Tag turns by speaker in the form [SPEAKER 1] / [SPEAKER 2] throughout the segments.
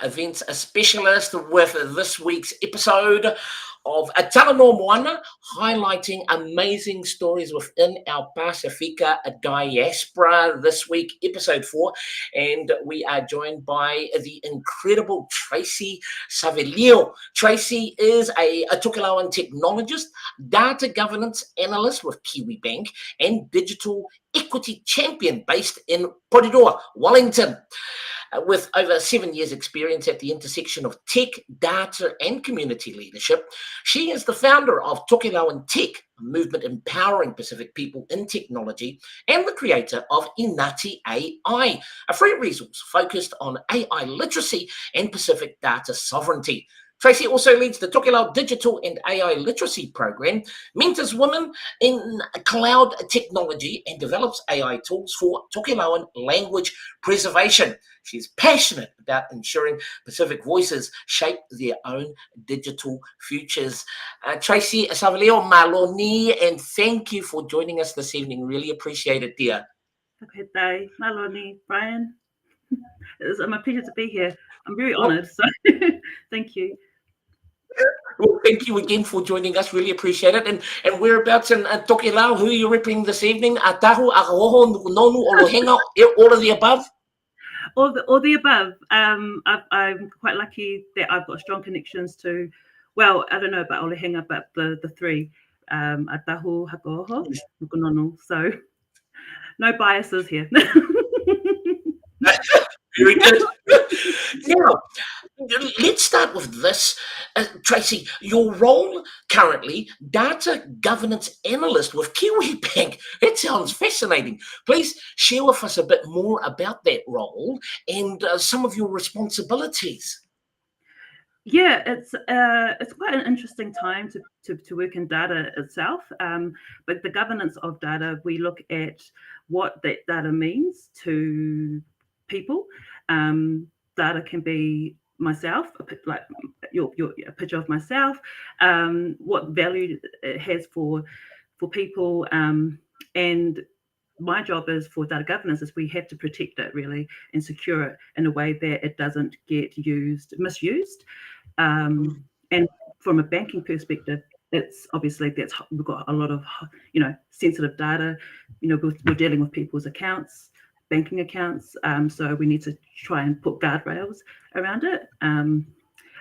[SPEAKER 1] events specialist with this week's episode of Talanoa Moana, highlighting amazing stories within our Pasifika diaspora. This week, episode 4, and we are joined by the incredible Tracey Savelio. Tracey is a Tokelauan technologist, data governance analyst with Kiwibank, and digital equity champion based in Porirua, Wellington. With over 7 years' experience at the intersection of tech, data, and community leadership, she is the founder of Tokelau In Tech, a movement empowering Pacific people in technology, and the creator of Inati AI, a free resource focused on AI literacy and Pacific data sovereignty. Tracey also leads the Tokelau Digital and AI Literacy Program, mentors women in cloud technology, and develops AI tools for Tokelauan language preservation. She's passionate about ensuring Pacific voices shape their own digital futures. Tracey Savelio, maloni, and thank you for joining us this evening. Really appreciate it, dear.
[SPEAKER 2] Okay, maloni, Brian. It's my pleasure to be here. I'm very honoured, so thank you.
[SPEAKER 1] Well, thank you again for joining us. Really appreciate it. And whereabouts in Tokelau? Who are you repping this evening? Atahu, Akahoho, Nonu, Olohenga, all of the above?
[SPEAKER 2] All the above. I'm quite lucky that I've got strong connections to, well, I don't know about Olohenga, but the three, Atahu, Hakoho, Nukunonu. So no biases here.
[SPEAKER 1] Very good. Now, let's start with this. Tracey, your role currently, Data Governance Analyst with Kiwibank. That sounds fascinating. Please share with us a bit more about that role and some of your responsibilities.
[SPEAKER 2] Yeah, it's quite an interesting time to work in data itself. But the governance of data, we look at what that data means to people. Data can be myself, like a picture of myself, what value it has for people, and my job is for data governance is we have to protect it really and secure it in a way that it doesn't get misused. And from a banking perspective, it's obviously we've got a lot of sensitive data. We're dealing with people's accounts, banking accounts. So we need to try and put guardrails around it.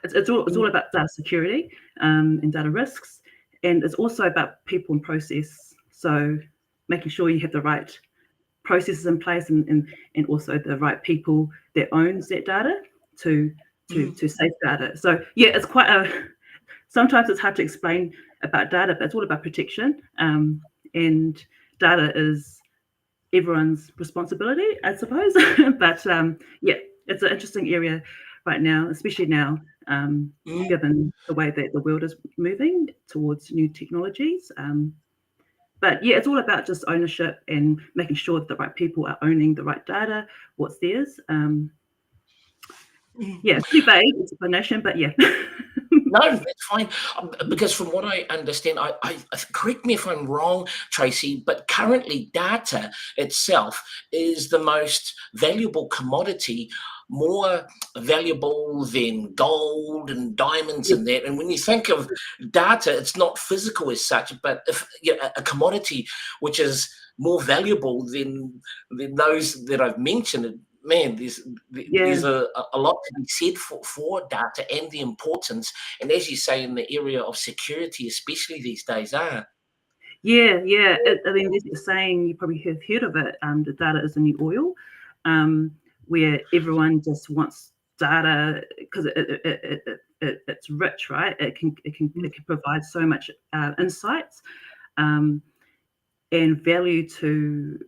[SPEAKER 2] It's all about data security and data risks, and it's also about people and process. So making sure you have the right processes in place and also the right people that owns that data to safeguard it. So yeah, it's sometimes it's hard to explain about data, but it's all about protection. And data is everyone's responsibility, I suppose. But yeah, it's an interesting area right now, especially now, given the way that the world is moving towards new technologies. But yeah, it's all about just ownership and making sure that the right people are owning the right data, what's theirs. Yeah, pretty vague explanation, but yeah.
[SPEAKER 1] No, that's fine. Because from what I understand, I correct me if I'm wrong, Tracey, but currently data itself is the most valuable commodity, more valuable than gold and diamonds and that. And when you think of data, it's not physical as such, but if a commodity which is more valuable than those that I've mentioned. Man, there's a lot to be said for data and the importance, and as you say, in the area of security, especially these days.
[SPEAKER 2] Yeah. I mean, there's a saying, you probably have heard of it. The data is the new oil, where everyone just wants data because it's rich, right? It can provide so much insights and value to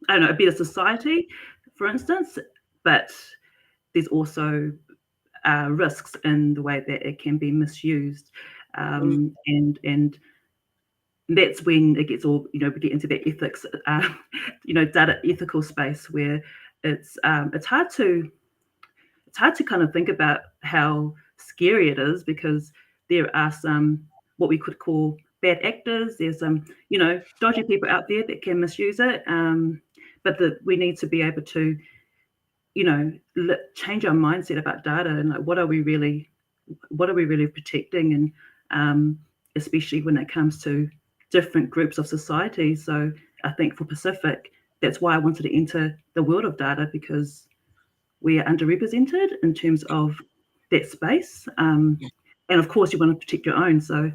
[SPEAKER 2] I don't know, a better society, for instance, but there's also risks in the way that it can be misused, and that's when it gets all, we get into that ethics, data ethical space where it's hard to kind of think about how scary it is, because there are some what we could call bad actors. There's some dodgy people out there that can misuse it. But we need to be able to, change our mindset about data and like what are we really protecting, and especially when it comes to different groups of society. So I think for Pacific, that's why I wanted to enter the world of data, because we are underrepresented in terms of that space. And of course, you want to protect your own. So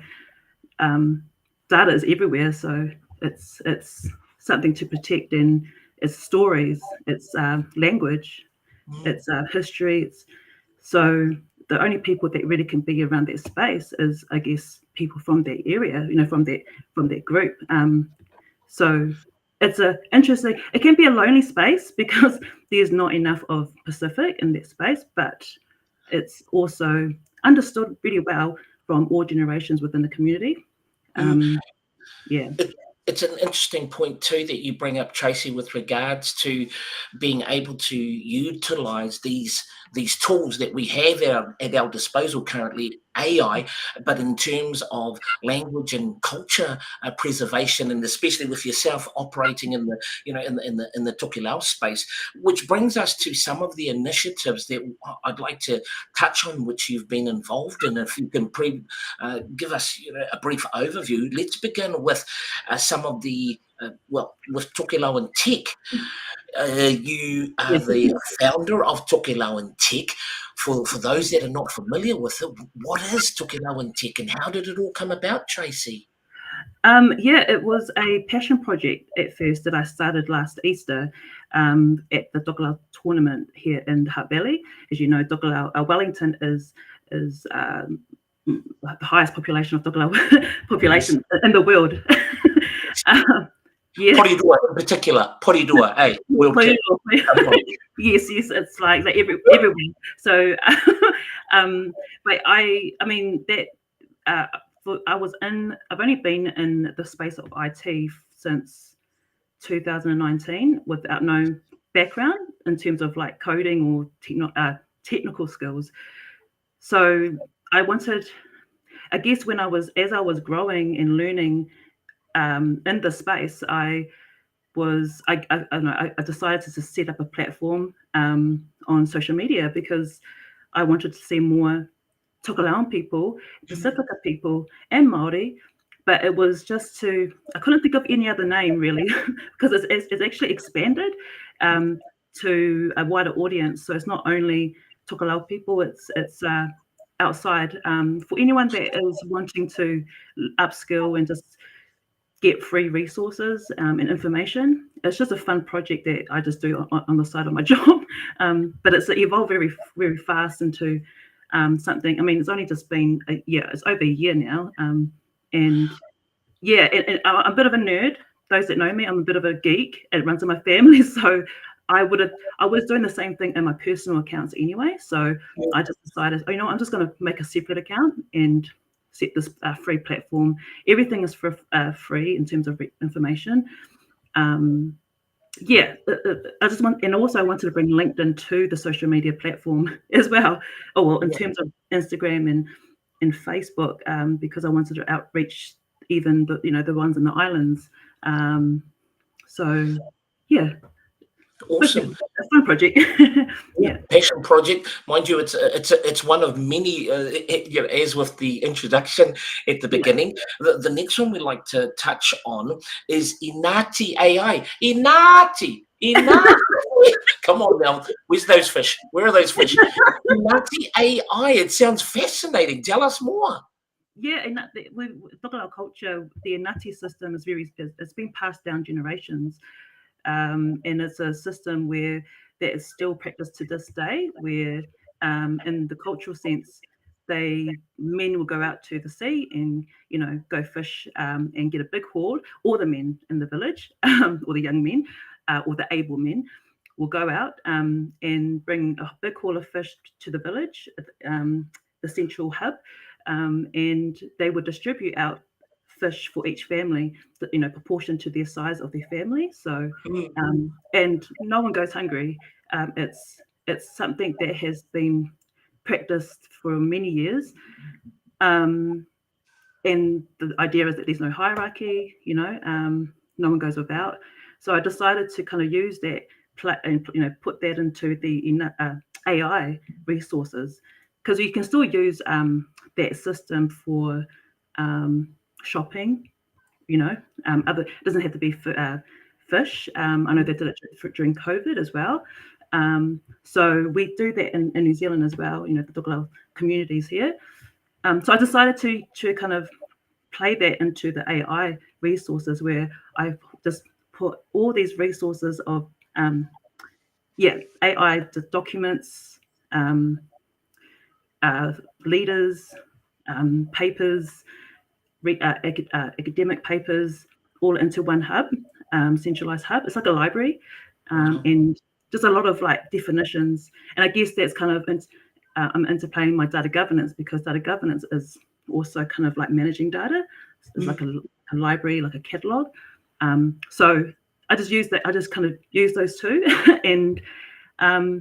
[SPEAKER 2] data is everywhere. So it's something to protect, and it's stories, it's language, it's history. So the only people that really can be around that space is, I guess, people from that area, from that group. So it's interesting. It can be a lonely space because there's not enough of Pacific in that space, but it's also understood really well from all generations within the community. Yeah.
[SPEAKER 1] It's an interesting point too that you bring up, Tracey, with regards to being able to utilise these tools that we have at our disposal currently, AI, but in terms of language and culture preservation, and especially with yourself operating in the in the Tokelau space, which brings us to some of the initiatives that I'd like to touch on, which you've been involved in. If you can give us a brief overview, let's begin with some of the with Tokelau In Tech. You are the founder of Tokelau In Tech. For those that are not familiar with it, what is Tokelau In Tech and how did it all come about, Tracey?
[SPEAKER 2] It was a passion project at first that I started last Easter at the Tokelau tournament here in the Hutt Valley. As you know, Wellington is the highest population of Tokelau population in the world.
[SPEAKER 1] Porirua in particular, Porirua, hey,
[SPEAKER 2] yes, it's like everywhere. So, but I've only been in the space of IT since 2019 without no background in terms of like coding or technical skills. So I wanted, I guess, as I was growing and learning in the space, I decided to set up a platform on social media because I wanted to see more Tokelauan people, Pacifica people, and Māori. But it was just I couldn't think of any other name really because it's actually expanded to a wider audience. So it's not only Tokelau people, it's outside. For anyone that is wanting to upskill and just get free resources and information. It's just a fun project that I just do on the side of my job. But it's evolved very, very fast into something. I mean, it's only just been it's over a year now. And I'm a bit of a nerd. Those that know me, I'm a bit of a geek. It runs in my family. So I was doing the same thing in my personal accounts anyway. So I just decided, I'm just going to make a separate account and set this free platform. Everything is for free in terms of information. I just I wanted to bring LinkedIn to the social media platform as well. In terms of Instagram and Facebook, because I wanted to outreach even the ones in the islands.
[SPEAKER 1] Awesome.
[SPEAKER 2] A fun project.
[SPEAKER 1] Passion project, mind you. It's one of many. As with the introduction at the beginning, the next one we'd like to touch on is Inati AI. Inati. Come on now, where's those fish? Where are those fish? Inati AI. It sounds fascinating. Tell us more.
[SPEAKER 2] Yeah, and with Tokelau culture, the Inati system it's been passed down generations. And it's a system that is still practiced to this day, where in the cultural sense, men will go out to the sea and go fish and get a big haul. All the men in the village, or the young men, or the able men, will go out and bring a big haul of fish to the village, the central hub, and they would distribute out fish for each family, proportion to their size of their family. So, and no one goes hungry. It's something that has been practiced for many years. And the idea is that there's no hierarchy, no one goes without. So I decided to kind of use that put that into the AI resources, because you can still use that system for shopping. It doesn't have to be fish. I know they did it during COVID as well. So we do that in New Zealand as well, the Tokelau communities here. So I decided to kind of play that into the AI resources, where I've just put all these resources of AI documents, leaders, papers, academic papers, all into one hub, centralized hub. It's like a library, and just a lot of like definitions. And I guess that's kind of I'm interplaying my data governance, because data governance is also kind of like managing data. It's like a library, like a catalog. So I just use that. I just kind of use those two, and I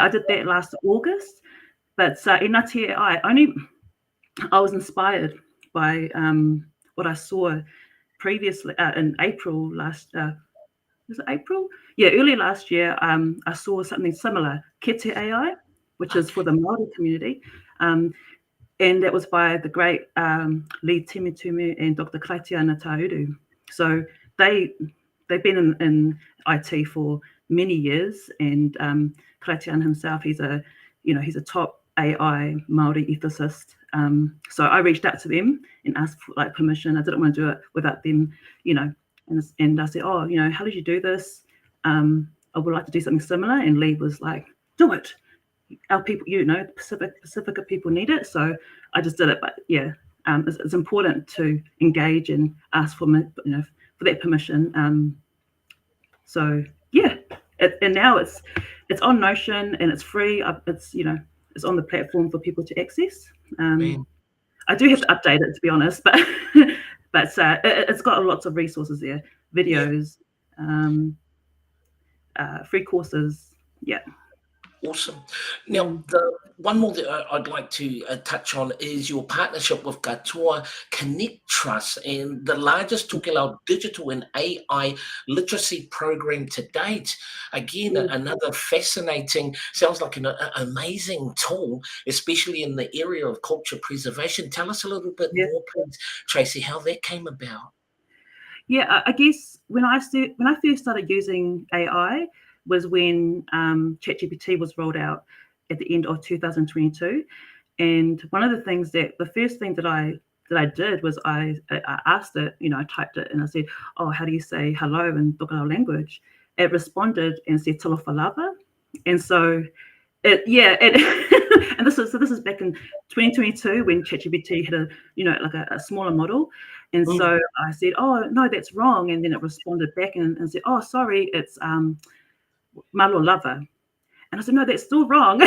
[SPEAKER 2] did that last August. But Inati AI, I was inspired by what I saw previously in April last. Was it April? Yeah, early last year, I saw something similar, Kete AI, which is for the Māori community. And that was by the great Lee Timutumu and Dr. Kaitiana Tauru. So they've been in IT for many years, and Kaitiana himself, he's a top AI Māori ethicist. So I reached out to them and asked for like permission. I didn't want to do it without them, and I said, how did you do this? I would like to do something similar. And Lee was like, do it. Our people, Pacifica people need it. So I just did it. But it's important to engage and ask for that permission. And now it's on Notion, and it's free. It's on the platform for people to access. I do have to update it, to be honest, but it's got lots of resources there, videos, free courses. Yeah.
[SPEAKER 1] Awesome. Now, the one more that I'd like to touch on is your partnership with Katoa Connect Trust, and the largest Tokelau digital and AI literacy program to date. Again, another fascinating, sounds like an amazing tool, especially in the area of culture preservation. Tell us a little bit more, please, Tracey, how that came about.
[SPEAKER 2] Yeah, I guess when I first started using AI was when ChatGPT was rolled out at the end of 2022. And one of the first thing that I did was I asked it, I typed it and I said, how do you say hello in Tokelau language? It responded and said Talofalava. And so and this is back in 2022 when ChatGPT had a smaller model. And so I said, no, that's wrong. And then it responded back and said, sorry, it's Malo Lava. And I said, no, that's still wrong.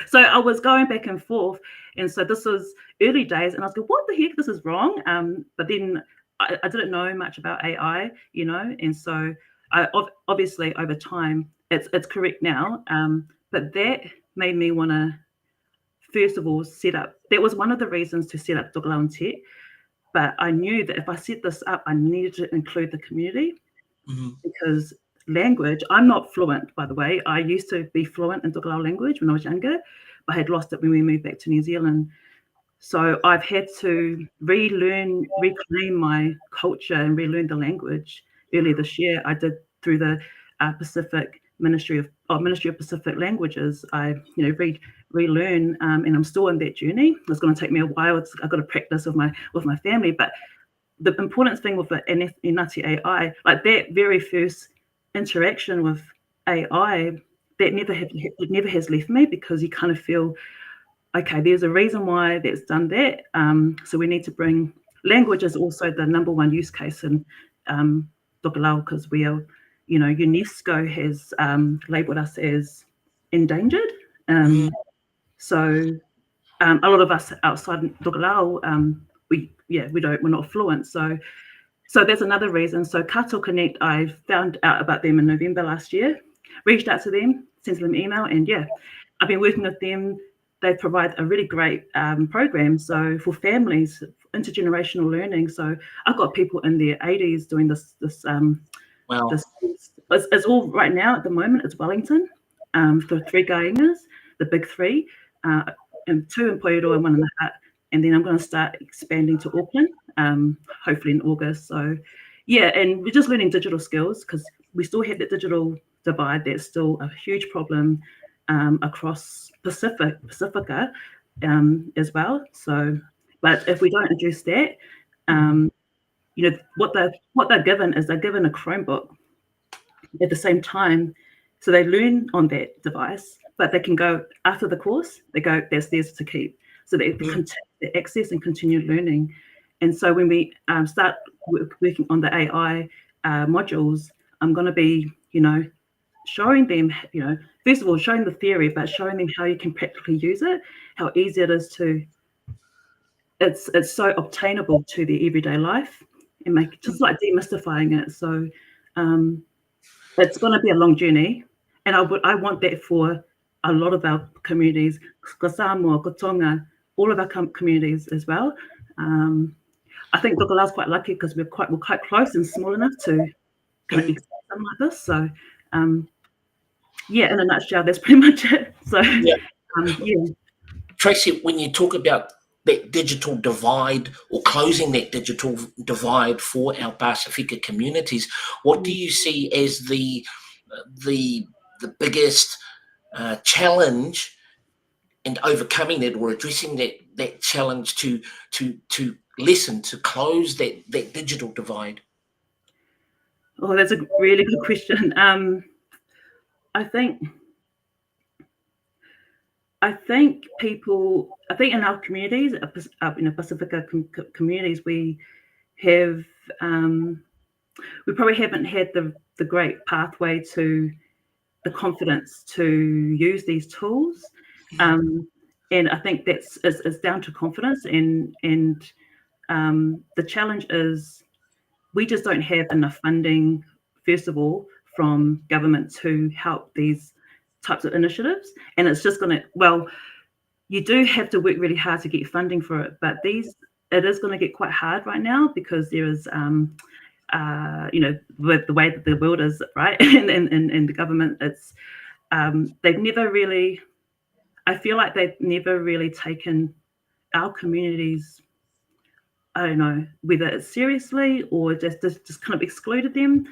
[SPEAKER 2] So I was going back and forth. And so this was early days. And I was going, what the heck? This is wrong. But then I didn't know much about AI, and so I obviously over time it's correct now. But that made me want to, first of all, that was one of the reasons to set up Tokelau In Tech. But I knew that if I set this up, I needed to include the community, because language, I'm not fluent, by the way. I used to be fluent in Tokelau language when I was younger, but I had lost it when we moved back to New Zealand. So I've had to reclaim my culture and relearn the language. Earlier this year, I did through the Pacific Ministry of Pacific Languages. I relearn, and I'm still on that journey. It's going to take me a while. I've got to practice with my family. But the important thing with the Inati AI, like that very first interaction with AI, that never has left me, because you kind of feel, okay, there's a reason why that's done that. So we need to bring language is also the number one use case in Tokelau, because we are, UNESCO has labelled us as endangered. So a lot of us outside Tokelau, we're not fluent. So that's another reason. So Katoa Connect, I found out about them in November last year, reached out to them, sent them an email, and I've been working with them. They provide a really great program. So for families, intergenerational learning. So I've got people in their 80s doing this
[SPEAKER 1] Wow.
[SPEAKER 2] It's all right now at the moment. It's Wellington, the 3 Gaingas, the big 3, and 2 in Poiroa and 1 in the Hut. And then I'm going to start expanding to Auckland, hopefully in August. So, yeah, and we're just learning digital skills because we still have that digital divide. That's still a huge problem across Pacifica as well. So, but if we don't address that, what they're given is they're given a Chromebook at the same time, so they learn on that device, but they can go after the course. They go, that's theirs to keep. So they continue to access and continue learning. And so when we start working on the AI modules, I'm going to be, showing them, first of all, showing the theory, but showing them how you can practically use it, how easy it is to. It's so obtainable to their everyday life, and make just like demystifying it. So it's going to be a long journey, and I want that for a lot of our communities, ko Samoa, ko Tonga, all of our communities as well. I think Tokelau's quite lucky because we're quite close and small enough to kind of expect something like this. So, in a nutshell, that's pretty much it. So,
[SPEAKER 1] Tracey, when you talk about that digital divide or closing that digital divide for our Pasifika communities, what do you see as the biggest challenge and overcoming that, or addressing that challenge to lessen, to close that digital divide?
[SPEAKER 2] Oh, that's a really good question. I think in our communities, in the Pacifica communities, we have we probably haven't had the great pathway to the confidence to use these tools, and I think it's down to confidence, and the challenge is we just don't have enough funding, first of all, from government to help these types of initiatives, and it's just going to, you do have to work really hard to get funding for it, but it is going to get quite hard right now because there is with the way that the world is, right, and the government, it's they've never really, I feel like they've never really taken our communities, I don't know, whether it's seriously or just kind of excluded them.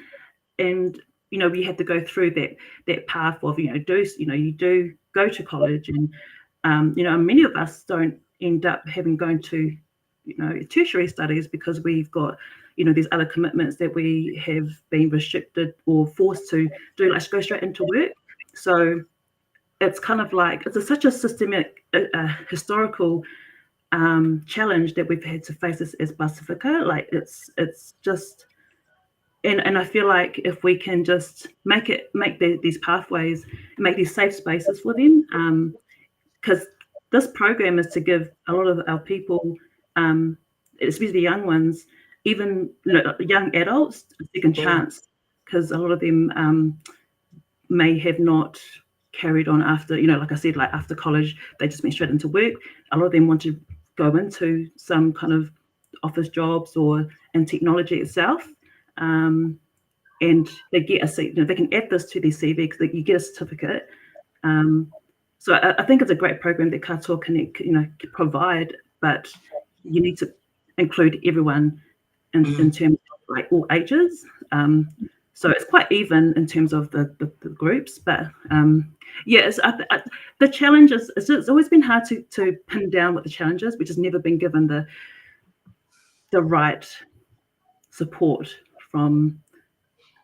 [SPEAKER 2] And we had to go through that path of you do go to college, and many of us don't end up going to tertiary studies because we've got these other commitments that we have been restricted or forced to do, like go straight into work. So it's kind of like it's such a systemic historical challenge that we've had to face as Pacifica. Like it's just, and I feel like if we can just make these pathways, make these safe spaces for them, because this program is to give a lot of our people, especially the young ones, even young adults, a second chance, because a lot of them may have not carried on after, like I said, like after college, they just went straight into work. A lot of them want to go into some kind of office jobs or in technology itself, and they get they can add this to their CV because you get a certificate. So I think it's a great program that Katoa Connect can provide, but you need to include everyone in terms of like all ages. So it's quite even in terms of the groups, but the challenge is it's always been hard to pin down what the challenge is, which has never been given the right support from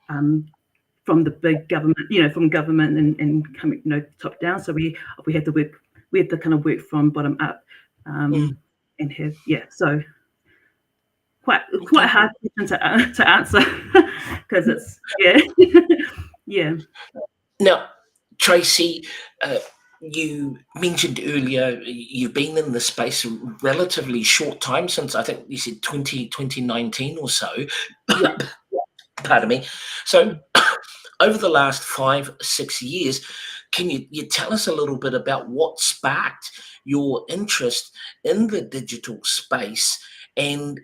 [SPEAKER 2] the big government, from government and coming, top down. So we had to kind of work from bottom up, and have so quite a hard question to answer because it's yeah.
[SPEAKER 1] Now, Tracey, you mentioned earlier you've been in the space a relatively short time, since I think you said 2019 or so.
[SPEAKER 2] Yeah.
[SPEAKER 1] Pardon me. So over the last 5-6 years, can you tell us a little bit about what sparked your interest in the digital space and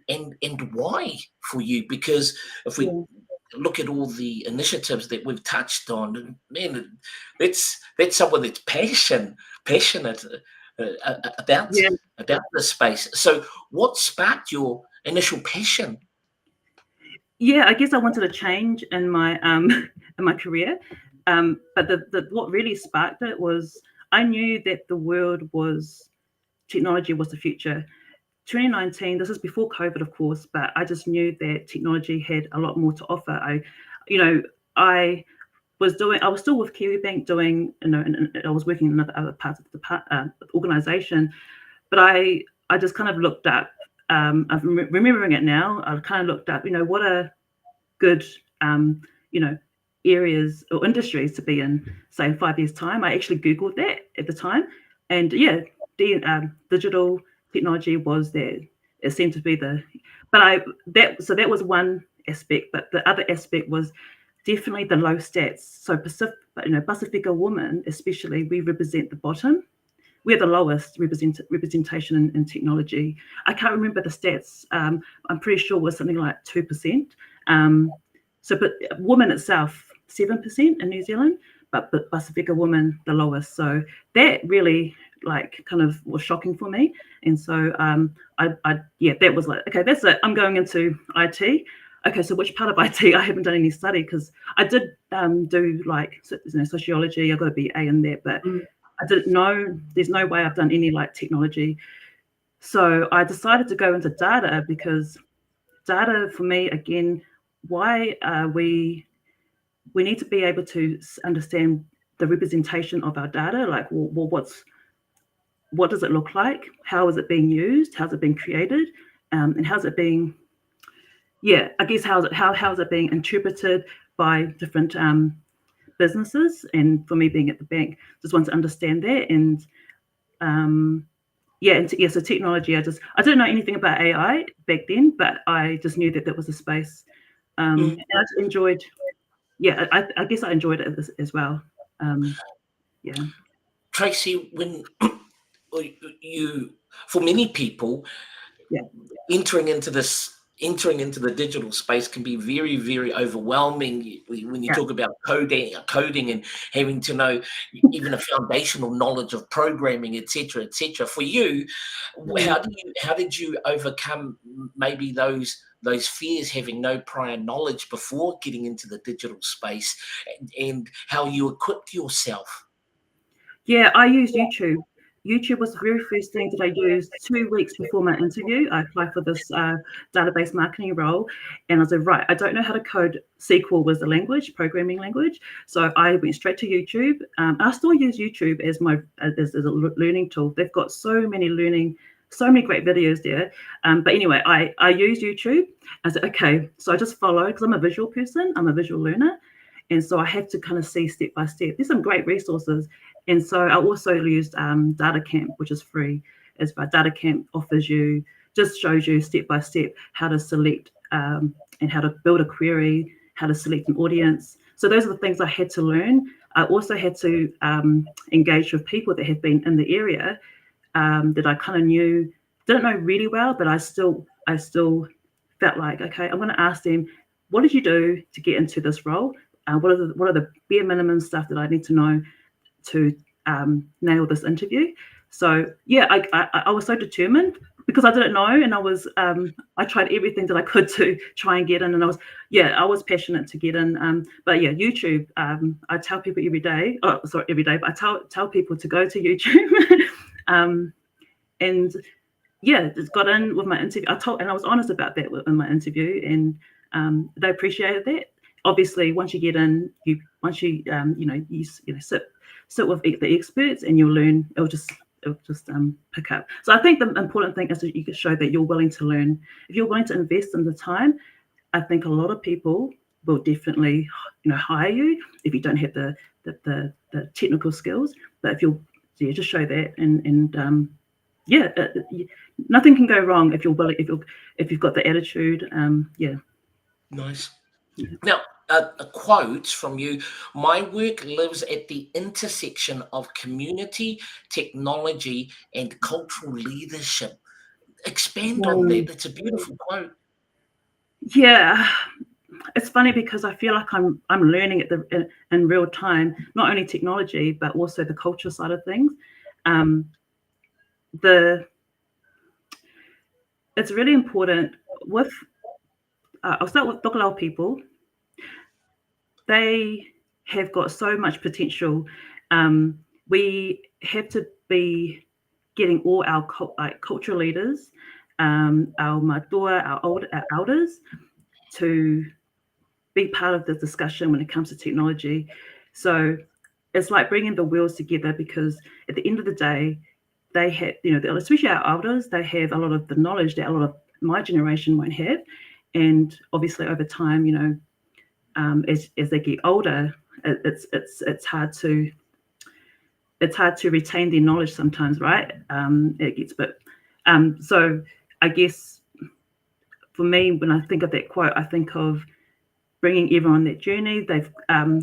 [SPEAKER 1] why for you? Because if look at all the initiatives that we've touched on, and man, that's someone that's passionate about
[SPEAKER 2] Yeah.
[SPEAKER 1] this space. So, what sparked your initial passion?
[SPEAKER 2] Yeah, I guess I wanted a change in my in my career, but the what really sparked it was I knew that the world was technology was the future. 2019, this is before COVID, of course, but I just knew that technology had a lot more to offer. You know, I I was still with Kiwibank doing, and I was working in other parts of the organization, but I just kind of looked up. I'm remembering it now. I kind of looked up, what are good, you know, areas or industries to be in, say, in 5 years' time. I actually Googled that at the time. And yeah, digital technology was there. It seemed to be that was one aspect, but the other aspect was definitely the low stats. So Pacifica women, especially, we represent the bottom. We're the lowest representation in technology. I can't remember the stats. I'm pretty sure it was something like 2%. But women itself, 7% in New Zealand, but Pacifica women, the lowest. So that really kind of was shocking for me. And so that was like, okay, that's it. I'm going into IT. Okay, so which part of IT? I haven't done any study because I did do sociology. I got a BA in that, but I didn't know. There's no way I've done any technology. So I decided to go into data because data for me, again, why we need to be able to understand the representation of our data. Like, well, what does it look like? How is it being used? How's it being created? And how's it being? Yeah, I guess how is it being interpreted by different businesses? And for me, being at the bank, just want to understand that. And so technology. I didn't know anything about AI back then, but I just knew that was a space. And I enjoyed. Yeah, I guess I enjoyed it as well. Yeah.
[SPEAKER 1] Tracey, when for many people, entering into the digital space can be very, very overwhelming when you talk about coding and having to know even a foundational knowledge of programming, etc., etc. For you, how did you overcome maybe those fears, having no prior knowledge before getting into the digital space, and how you equipped yourself?
[SPEAKER 2] Yeah, I used YouTube. YouTube was the very first thing that I used 2 weeks before my interview. I applied for this database marketing role, and I said, right, I don't know how to code. SQL was the language, programming language. So I went straight to YouTube. I still use YouTube as as a learning tool. They've got so many great videos there. But anyway, I use YouTube. I said, okay, so I just followed because I'm a visual person. I'm a visual learner. And so I had to kind of see step by step. There's some great resources. And so I also used Data Camp, which is free. Data Camp shows you step by step how to select and how to build a query, how to select an audience. So those are the things I had to learn. I also had to engage with people that have been in the area that I kind of didn't know really well, but I still felt like, okay, I'm going to ask them, what did you do to get into this role? What are the bare minimum stuff that I need to know to nail this interview? So yeah, I was so determined because I didn't know, and I tried everything that I could to try and get in, and I was passionate to get in. But yeah, YouTube. I tell people every day. Oh, sorry, every day, but I tell people to go to YouTube. And yeah, just got in with my interview. And I was honest about that in my interview, and they appreciated that. Obviously, once you get in, you sit with the experts, and you'll learn. It'll just pick up. So I think the important thing is that you can show that you're willing to learn. If you're willing to invest in the time, I think a lot of people will definitely hire you if you don't have the technical skills. But if you'll just show that, and nothing can go wrong if you're willing, if you've got the attitude.
[SPEAKER 1] Nice. Now, a quote from you: "My work lives at the intersection of community, technology, and cultural leadership." Expand on that. It's a beautiful quote.
[SPEAKER 2] Yeah, it's funny because I feel like I'm learning in real time, not only technology but also the culture side of things. It's really important with. I'll start with Tokelau people. They have got so much potential. We have to be getting all our cultural leaders, our matua, our elders, to be part of the discussion when it comes to technology. So it's like bringing the wheels together, because at the end of the day, they have, especially our elders, they have a lot of the knowledge that a lot of my generation won't have. And obviously over time, as they get older, it's hard to retain their knowledge sometimes, right? It gets a bit. So I guess for me, when I think of that quote, I think of bringing everyone on that journey.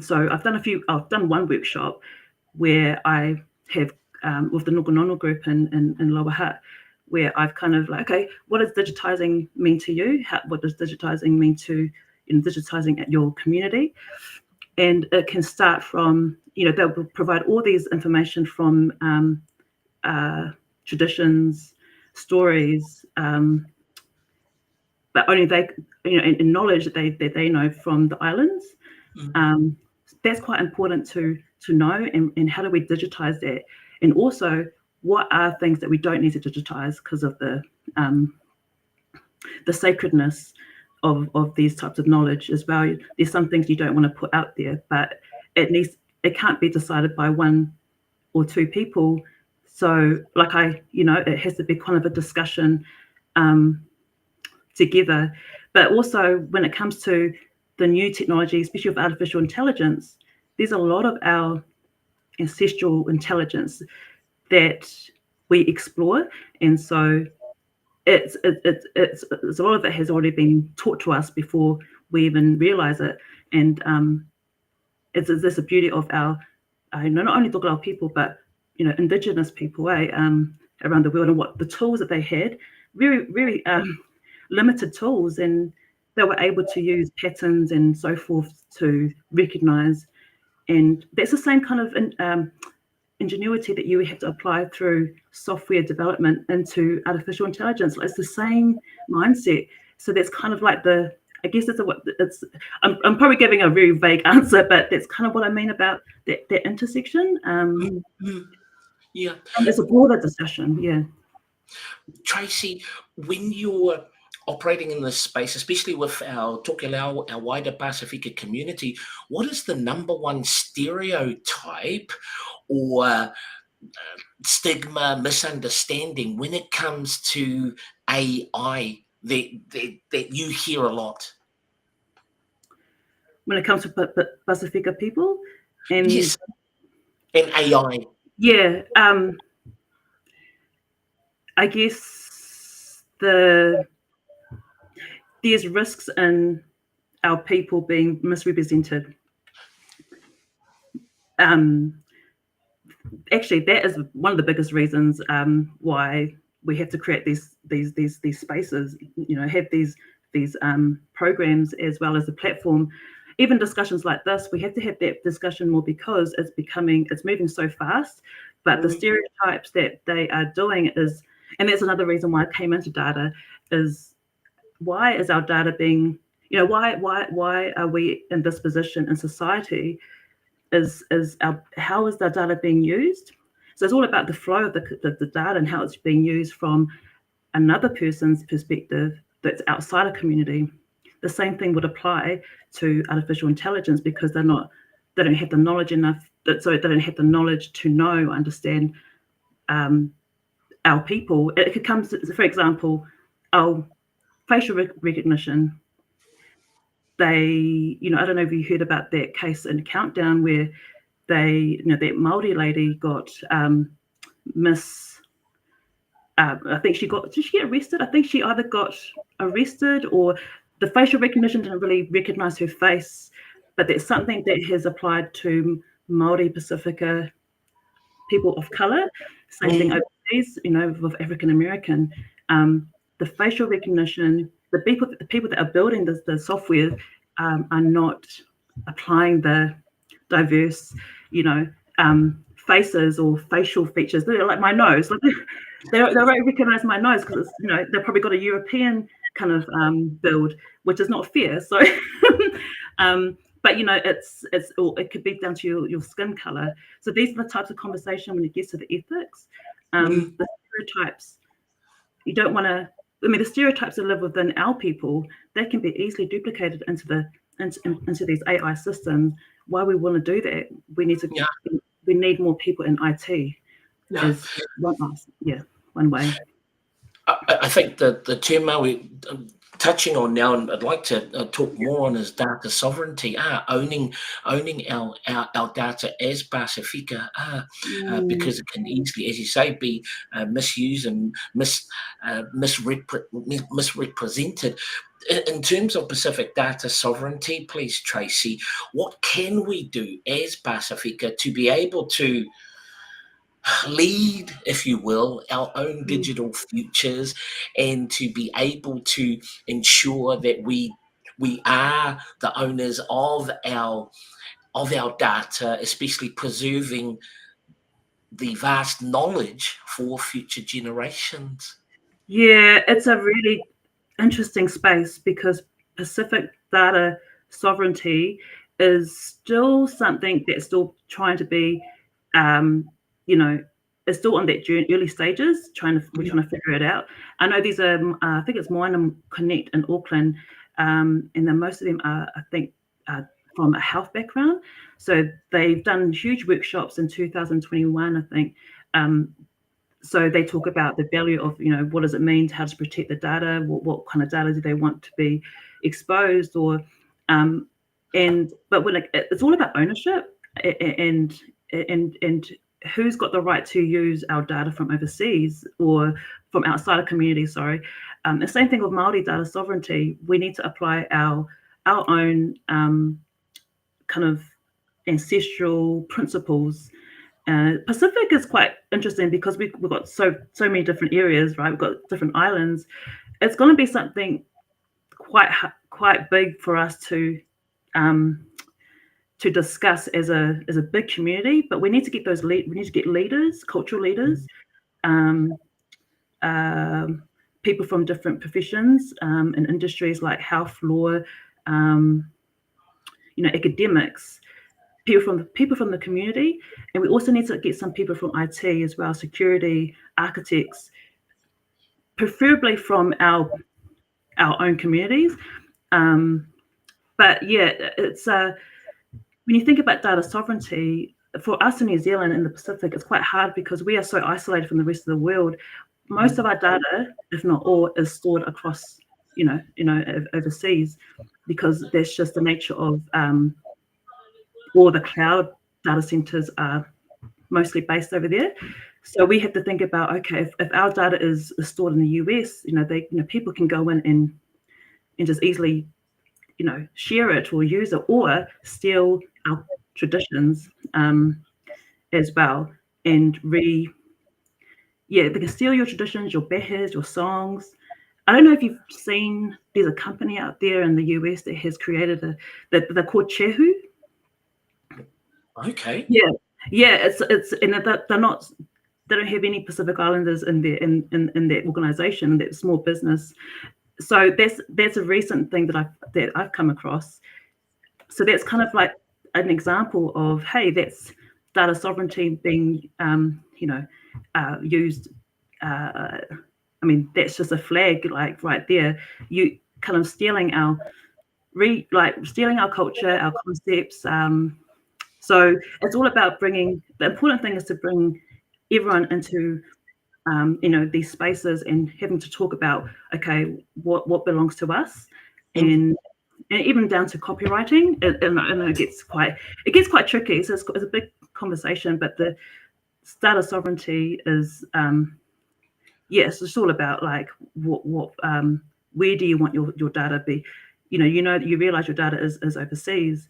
[SPEAKER 2] So I've done one workshop where I have with the Nogonono group in Lower Hutt, where I've kind of like, okay, what does digitizing mean to you? What does digitizing mean to digitizing at your community? And it can start from, they'll provide all these information from traditions, stories, but only they, and knowledge that they know from the islands. That's quite important to know. And how do we digitize that? And also, what are things that we don't need to digitize because of the sacredness of these types of knowledge as well? There's some things you don't want to put out there, but it can't be decided by one or two people. So it has to be kind of a discussion together. But also when it comes to the new technology, especially with artificial intelligence, there's a lot of our ancestral intelligence that we explore. And so it's a lot of it has already been taught to us before we even realize it. And it's the beauty of our not only Tokelau people, but indigenous people around the world, and what the tools that they had, very, very limited tools, and they were able to use patterns and so forth to recognize. And that's the same kind of ingenuity that you have to apply through software development into artificial intelligence. It's the same mindset. So that's kind of like I'm probably giving a very vague answer, but that's kind of what I mean about that intersection.
[SPEAKER 1] Yeah.
[SPEAKER 2] It's a broader discussion, yeah.
[SPEAKER 1] Tracey, when you're operating in this space, especially with our Tokelau, our wider Pasifika community, what is the number one stereotype or stigma, misunderstanding when it comes to AI that you hear a lot?
[SPEAKER 2] When it comes to Pasifika people?
[SPEAKER 1] Yes, and AI.
[SPEAKER 2] Yeah, I guess there's risks in our people being misrepresented. Actually, that is one of the biggest reasons why we have to create these spaces. Have these programs as well as the platform. Even discussions like this, we have to have that discussion more, because it's moving so fast. But the stereotypes that they are doing is, and that's another reason why I came into data, is why is our data being, why are we in this position in society? How is the data being used? So it's all about the flow of the data and how it's being used from another person's perspective that's outside a community. The same thing would apply to artificial intelligence, because they don't have the knowledge they don't have the knowledge to understand our people. It could come to, for example, our facial recognition. I don't know if you heard about that case in Countdown where that Māori lady got I think did she get arrested? I think she either got arrested or the facial recognition didn't really recognize her face, but that's something that has applied to Māori Pacifica people of color. Same thing overseas, with African American. The facial recognition, the people that are building the software are not applying the diverse, faces or facial features. They're like my nose. Like they won't recognize my nose because it's, they've probably got a European kind of build, which is not fair. So, but it could be down to your skin color. So these are the types of conversation when it gets to the ethics, the stereotypes. You don't want to. I mean, the stereotypes that live within our people, they can be easily duplicated into these AI systems. Why we want to do that? We need more people in IT. Is one way.
[SPEAKER 1] I think that the term we're touching on now, and I'd like to talk more on, is data sovereignty. Owning our data as Pasifika, because it can easily, as you say, be misused and misrepresented. In terms of Pacific data sovereignty, please, Tracey, what can we do as Pasifika to be able to lead, if you will, our own digital futures, and to be able to ensure that we are the owners of our data, especially preserving the vast knowledge for future generations?
[SPEAKER 2] Yeah, it's a really interesting space because Pacific data sovereignty is still something that's still trying to be, it's still on that early stages. We're trying to figure it out. I know these are, I think it's Moana Connect in Auckland, and then most of them are, I think, from a health background. So they've done huge workshops in 2021, I think. So they talk about the value of, what does it mean, how to protect the data, what kind of data do they want to be exposed, but when it's all about ownership and who's got the right to use our data from overseas or from outside of community. Sorry, the same thing with Māori data sovereignty. We need to apply our own kind of ancestral principles. Pacific is quite interesting because we've got so many different areas, right? We've got different islands. It's going to be something quite big for us to discuss as a big community. But we need to get we need to get leaders, cultural leaders, people from different professions and industries like health, law, academics. People from the community, and we also need to get some people from IT as well, security, architects, preferably from our own communities. But yeah, it's when you think about data sovereignty for us in New Zealand and the Pacific, it's quite hard because we are so isolated from the rest of the world. Most of our data, if not all, is stored across, overseas, because that's just the nature of all the cloud data centers are mostly based over there. So we have to think about, okay, if our data is stored in the US, people can go in and just easily, share it or use it or steal our traditions as well. And they can steal your traditions, your behas, your songs. I don't know if you've seen, there's a company out there in the US that has created they're called Chehu.
[SPEAKER 1] Okay.
[SPEAKER 2] Yeah. It's and they're not. They don't have any Pacific Islanders in their organization, that small business. So that's a recent thing that I've come across. So that's kind of like an example of, hey, that's data sovereignty being used. I mean, that's just a flag, like right there. You kind of stealing our culture, our concepts. So it's all about the important thing is to bring everyone into, these spaces and having to talk about, okay, what belongs to us, and even down to copywriting. And it gets quite tricky. So it's a big conversation, but the data sovereignty is, it's just all about like where do you want your data be? You realize your data is overseas.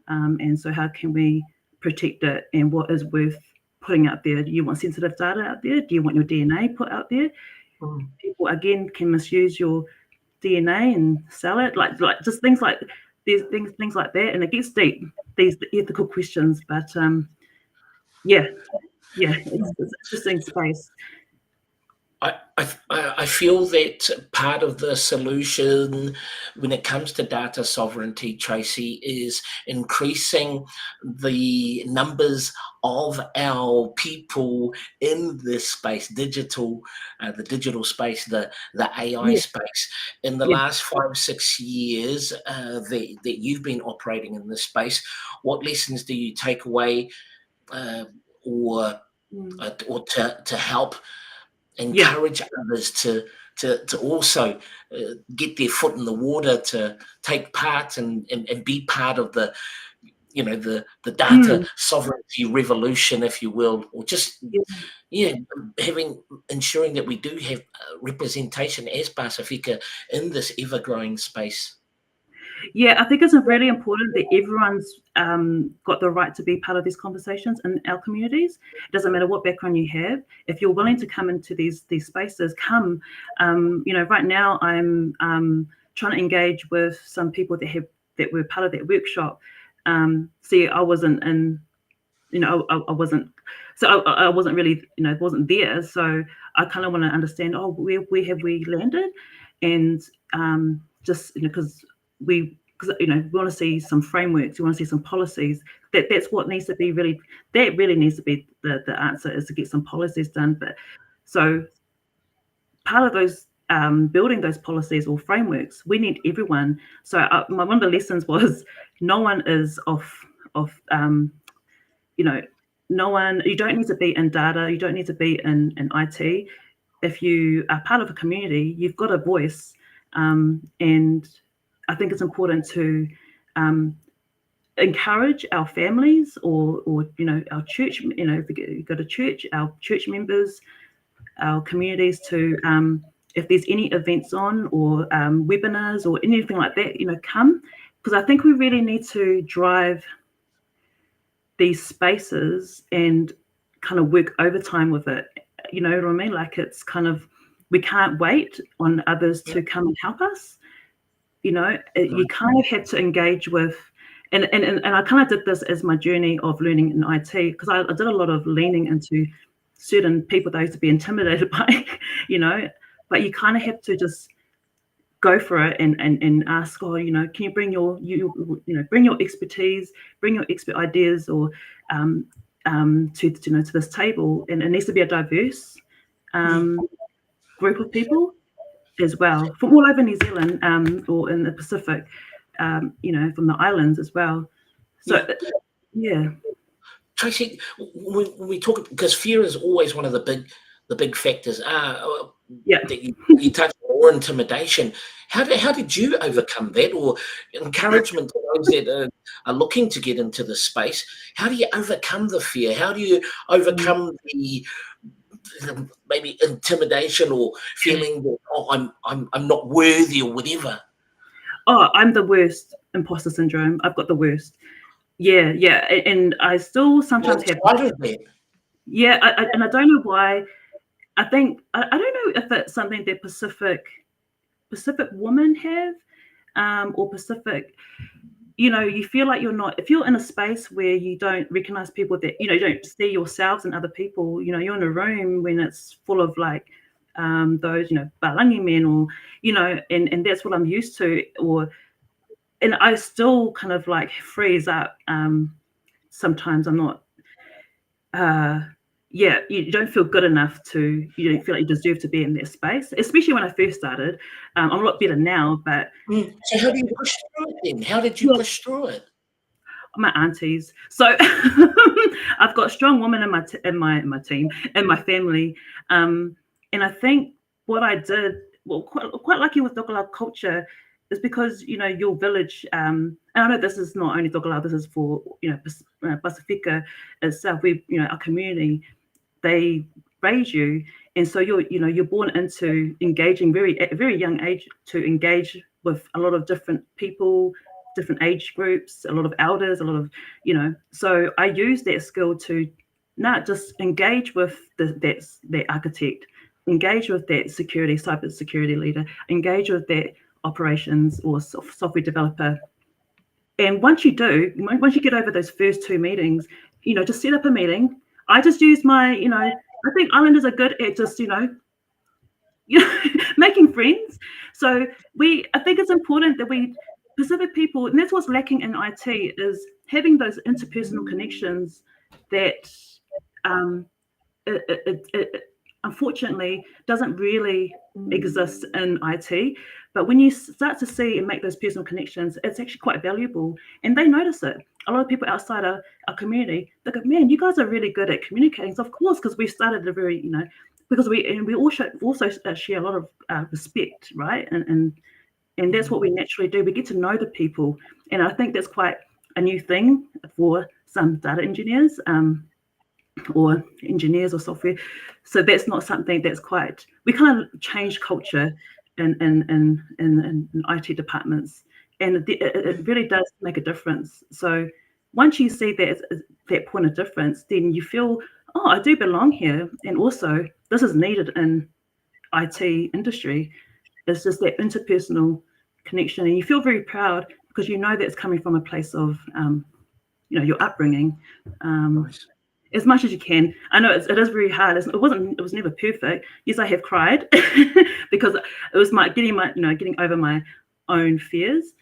[SPEAKER 2] And so how can we protect it, and what is worth putting out there? Do you want sensitive data out there? Do you want your DNA put out there? People, again, can misuse your DNA and sell it. Like just things like there's things like that, and it gets deep, these ethical questions. But yeah, it's an interesting space.
[SPEAKER 1] I feel that part of the solution when it comes to data sovereignty, Tracey, is increasing the numbers of our people in this space, the digital space, the AI space. In the last 5-6 years that you've been operating in this space, what lessons do you take away or to help encourage others to also get their foot in the water, to take part and be part of the data sovereignty revolution, if you will, or just ensuring that we do have representation as Pasifika in this ever-growing space?
[SPEAKER 2] Yeah, I think it's really important that everyone's got the right to be part of these conversations in our communities. It doesn't matter what background you have. If you're willing to come into these spaces, come. Right now I'm trying to engage with some people that were part of that workshop. See, I wasn't in, I wasn't. So I wasn't really, wasn't there. So I kind of want to understand, where have we landed? And just, because we want to see some frameworks, we want to see some policies. That's what needs to be that really needs to be the answer, is to get some policies done. But so part of those building those policies or frameworks, we need everyone. So one of the lessons was no one is off, no one, you don't need to be in data, you don't need to be in IT. If you are part of a community, you've got a voice. And I think it's important to encourage our families or our church, if we go to church, our church members, our communities to, if there's any events on or webinars or anything like that, come, because I think we really need to drive these spaces and kind of work overtime with it. You know what I mean? Like, it's kind of, we can't wait on others to come and help us. You kind of have to engage with, and I kind of did this as my journey of learning in IT, because I did a lot of leaning into certain people that I used to be intimidated by, but you kind of have to just go for it and ask, can you bring bring your expertise, bring your expert ideas, or to this table, and it needs to be a diverse group of people as well, from all over New Zealand, or in the Pacific, from the islands as well. So yeah.
[SPEAKER 1] Tracey, when we talk, because fear is always one of the big factors. That you touched on, or intimidation. How did you overcome that, or encouragement to those that are looking to get into the space? How do you overcome the fear? How do you overcome the maybe intimidation or feeling that I'm not worthy or whatever?
[SPEAKER 2] I'm the worst. Imposter syndrome. I've got the worst. Yeah, and I still sometimes have. Yeah, and I don't know why. I think I don't know if it's something that Pacific women have, or Pacific. You feel like you're not. If you're in a space where you don't recognize people, that you don't see yourselves and other people. You're in a room when it's full of like those balangi men, or and that's what I'm used to, and I still kind of like freeze up. Sometimes I'm not. You don't feel good enough you don't feel like you deserve to be in that space, especially when I first started. I'm a lot better now, but.
[SPEAKER 1] So how do you push through it then? How did you push through it?
[SPEAKER 2] My aunties. So I've got a strong woman in my team and my family. And I think what I did, well, quite lucky with Tokelau culture, is because, your village, and I know this is not only Tokelau, this is for, Pasifika itself, our community, they raise you. And so you're born into engaging at a very young age, to engage with a lot of different people, different age groups, a lot of elders, a lot of, so I use that skill to not just engage with that architect, engage with that cyber security leader, engage with that operations or software developer, And once you get over those first 2 meetings, just set up a meeting. I just use my, I think Islanders are good at just, making friends. So I think it's important that Pacific people, and that's what's lacking in IT, is having those interpersonal connections that it unfortunately doesn't really exist in IT. But when you start to see and make those personal connections, it's actually quite valuable, and they notice it. A lot of people outside our community, they go, man, you guys are really good at communicating. So of course, because we started a very, because we also share a lot of respect, right? And that's what we naturally do. We get to know the people, and I think that's quite a new thing for some data engineers. Or engineers or software. So that's not something that's we kind of change culture in IT departments, and it really does make a difference. So once you see that point of difference, then you feel, oh, I do belong here, and also this is needed in IT industry. It's just that interpersonal connection, and you feel very proud because you know that it's coming from a place of your upbringing.
[SPEAKER 1] Nice.
[SPEAKER 2] As much as you can. I know it is very hard. It was never perfect. Yes, I have cried because it was getting over my own fears.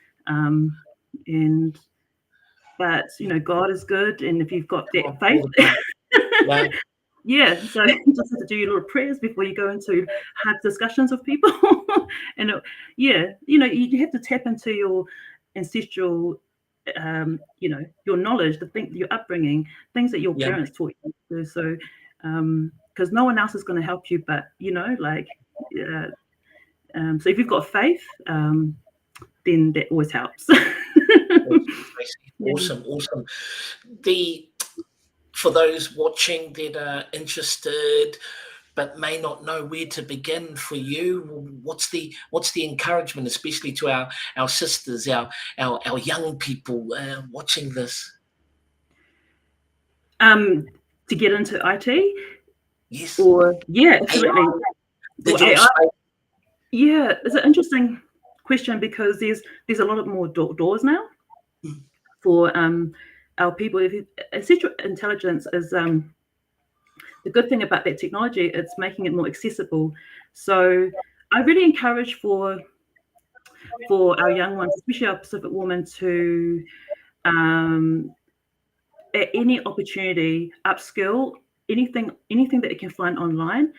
[SPEAKER 2] But God is good, and if you've got that faith, yeah. So you just have to do your little prayers before you go into hard discussions with people, and you have to tap into your ancestral. Your knowledge, your upbringing, things that your parents taught you to do. So, because no one else is going to help you, but so if you've got faith, then that always helps.
[SPEAKER 1] Awesome. For those watching that are interested but may not know where to begin for you, what's the encouragement, especially to our sisters, our young people watching this?
[SPEAKER 2] To get into IT?
[SPEAKER 1] Yes.
[SPEAKER 2] Yeah, absolutely.
[SPEAKER 1] AI.
[SPEAKER 2] Yeah, it's an interesting question because there's a lot of more doors now for our people. Ancestral intelligence is the good thing about that technology, it's making it more accessible. So I really encourage for our young ones, especially our Pacific women, to at any opportunity upskill, anything that you can find online.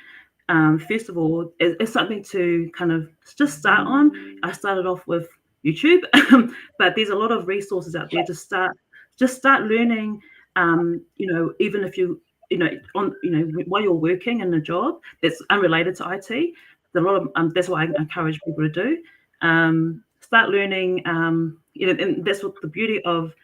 [SPEAKER 2] First of all, it's something to kind of just start on. I started off with YouTube, but there's a lot of resources out there to start learning. Even if you while you're working in a job that's unrelated to IT, a lot of that's what I encourage people to do. Start learning. And that's what the beauty of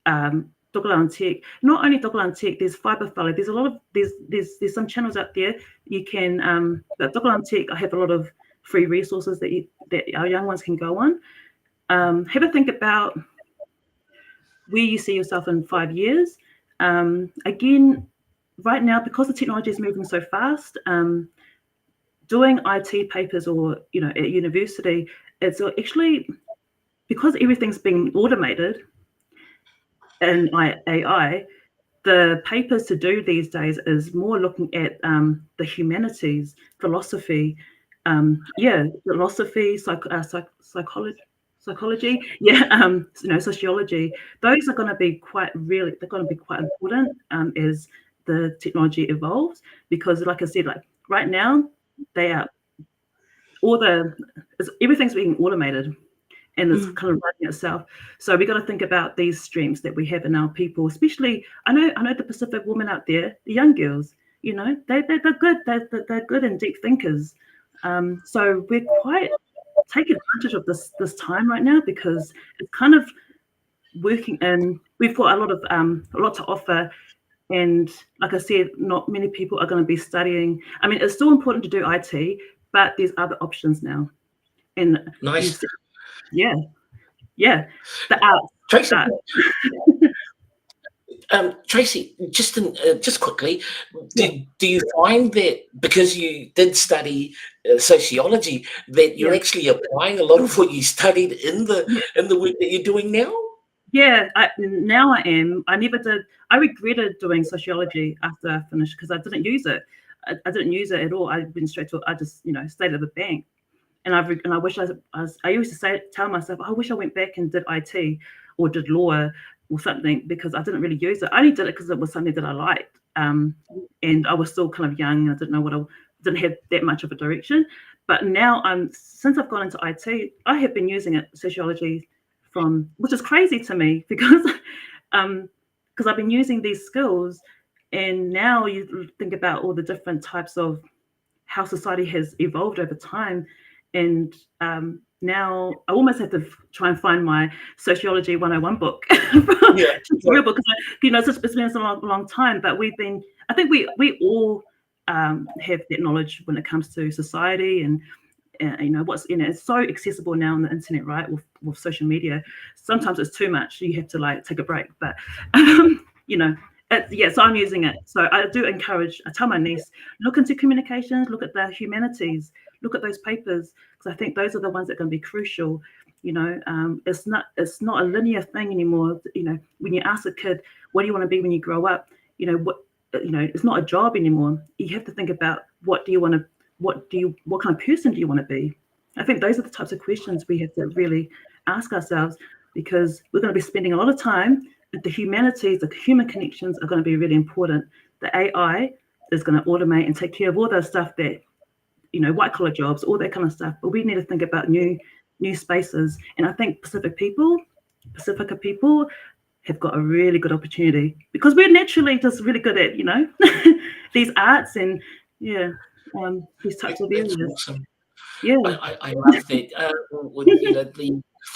[SPEAKER 2] Tokelau In Tech. Not only Tokelau In Tech, there's Fiberfellow. There's a lot of there's some channels out there you can. But Tokelau In Tech, I have a lot of free resources that our young ones can go on. Have a think about where you see yourself in 5 years. Again, right now, because the technology is moving so fast, doing IT papers or at university, it's actually because everything's being automated and AI. The papers to do these days is more looking at the humanities, philosophy, philosophy, psychology, sociology. Those are going to be quite important as the technology evolves, because like I said, like right now they are everything's being automated and it's kind of running itself. So we got to think about these strengths that we have in our people, especially I know the Pacific women out there, the young girls, they're good, they're good and deep thinkers. So we're quite take advantage of this time right now, because it's kind of working in. We've got a lot to offer, and like I said, not many people are going to be studying. I mean, it's still important to do IT, but there's other options now. And
[SPEAKER 1] nice.
[SPEAKER 2] Yeah. The arts.
[SPEAKER 1] Tracey, Tracey, just quickly, do you find that because you did study sociology, that you're actually applying a lot of what you studied in the work that you're doing now?
[SPEAKER 2] Yeah, now I am. I never did. I regretted doing sociology after I finished because I didn't use it. I didn't use it at all. I went straight to. I just stayed at the bank, and I wish I used to tell myself, I wish I went back and did IT or did law or something, because I didn't really use it. I only did it because it was something that I liked, and I was still kind of young. I didn't know didn't have that much of a direction. But now since I've gone into IT, I have been using it, sociology, which is crazy to me because I've been using these skills, and now you think about all the different types of how society has evolved over time, and now I almost have to try and find my sociology 101 book because it's been a long time, but I think we all have that knowledge when it comes to society, and it's so accessible now on the internet, right, with social media. Sometimes it's too much, you have to take a break, but so I'm using it. So I do encourage, I tell my niece, look into communications, look at the humanities, look at those papers, because I think those are the ones that are going to be crucial. It's not a linear thing anymore. When you ask a kid, what do you want to be when you grow up? It's not a job anymore. You have to think about what kind of person do you want to be? I think those are the types of questions we have to really ask ourselves, because we're going to be spending a lot of time. The humanities, the human connections are going to be really important. The AI is going to automate and take care of all those stuff that, white collar jobs, all that kind of stuff. But we need to think about new spaces. And I think Pacifica people have got a really good opportunity, because we're naturally just really good at, these arts and these types of areas.
[SPEAKER 1] Awesome.
[SPEAKER 2] Yeah,
[SPEAKER 1] I love that.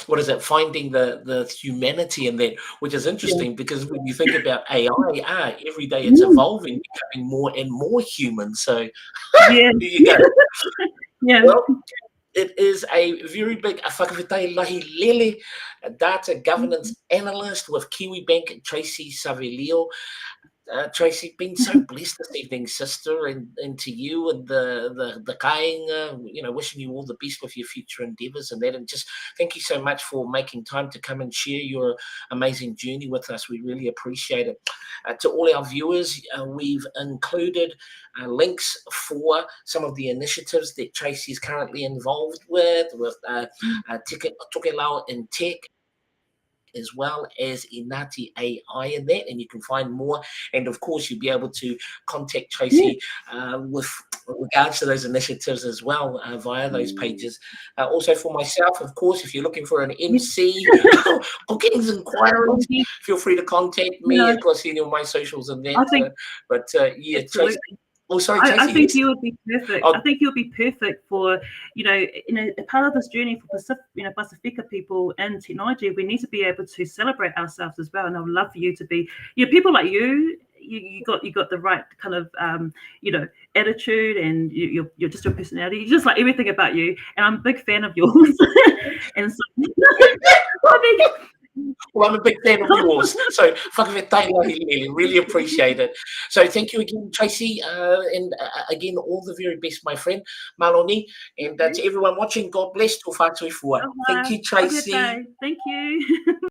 [SPEAKER 1] What is it? Finding the humanity in that, which is interesting, because when you think about AI, every day it's evolving, becoming more and more human. So
[SPEAKER 2] yeah,
[SPEAKER 1] there you go.
[SPEAKER 2] yeah.
[SPEAKER 1] Well, it is a very big whakawhitai lahi lele, a data governance analyst with Kiwibank, Tracey Savelio. Tracey, been so blessed this evening, sister, and to you and the kainga, wishing you all the best with your future endeavours and that, and just thank you so much for making time to come and share your amazing journey with us. We really appreciate it. To all our viewers, we've included links for some of the initiatives that Tracey is currently involved with Tokelau In Tech, as well as Inati AI in that, and you can find more. And of course, you'll be able to contact Tracey with regards to those initiatives as well via those pages. Also for myself, of course, if you're looking for an MC, bookings, inquiries, feel free to contact me. Of course, any of my socials and that. Tracey. Oh, sorry, Tracey.
[SPEAKER 2] I think you would be perfect. I think you'll be perfect for, a part of this journey for Pacifica people in technology. We need to be able to celebrate ourselves as well. And I would love for you to be, people like you. You got the right kind of attitude, and you're just your personality. You just like everything about you, and I'm a big fan of yours. And so,
[SPEAKER 1] well, I'm a big fan of yours, so really appreciate it. So thank you again, Tracey, and again, all the very best, my friend, Maloni, and to everyone watching, God bless. Thank you, Tracey.
[SPEAKER 2] Thank you.